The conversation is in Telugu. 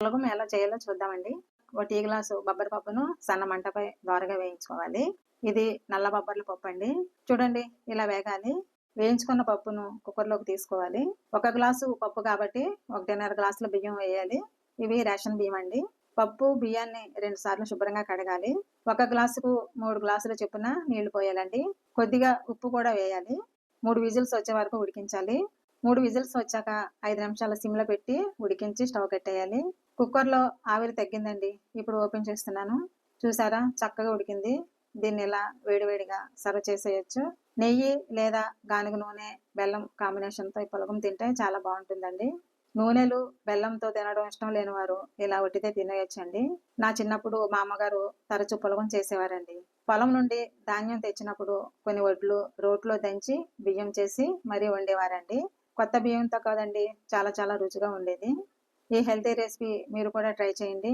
పులగం ఎలా చేయాలో చూద్దామండి. ఒక టీ గ్లాసు బొబ్బరి పప్పును సన్న మంటపై దోరగా వేయించుకోవాలి. ఇది నల్ల బొబ్బర్ల పప్పండి. చూడండి ఇలా వేగాలి. వేయించుకున్న పప్పును కుక్కర్‌లోకి తీసుకోవాలి. ఒక గ్లాసు పప్పు కాబట్టి 1:30 గ్లాసుల బియ్యం వేయాలి. ఇవి రేషన్ బియ్యం అండి. పప్పు, బియ్యాన్ని 2 సార్లు శుభ్రంగా కడగాలి. ఒక గ్లాసుకు 3 గ్లాసుల చొప్పున నీళ్లు పోయాలండి. కొద్దిగా ఉప్పు కూడా వేయాలి. 3 విజిల్స్ వచ్చే వరకు ఉడికించాలి. 3 విజిల్స్ వచ్చాక 5 నిమిషాలు సిమ్‌లో పెట్టి ఉడికించి స్టవ్ కట్టేయాలి. కుక్కర్‌లో ఆవిరి తగ్గిందండి. ఇప్పుడు ఓపెన్ చేస్తున్నాను. చూసారా చక్కగా ఉడికింది. దీన్ని ఇలా వేడివేడిగా సర్వ్ చేసేయొచ్చు. నెయ్యి లేదా గానుగ నూనె, బెల్లం కాంబినేషన్‌తో ఈ పులగం తింటే చాలా బావుంటుందండి. నూనెలు, బెల్లంతో తినడం ఇష్టం లేని వారు ఇలా ఒట్టిదే తినేయొచ్చండి. నా చిన్నప్పుడు మా అమ్మగారు తరచూ పులగం చేసేవారండి. పొలం నుండి ధాన్యం తెచ్చినప్పుడు కొన్ని వడ్లు రోట్లో దంచి బియ్యం చేసి మరీ వండేవారండి. కొత్త బియ్యంతో కదండీ! చాలా చాలా రుచిగా ఉండేది. ఈ హెల్తీ రెసిపీ మీరు కూడా ట్రై చేయండి.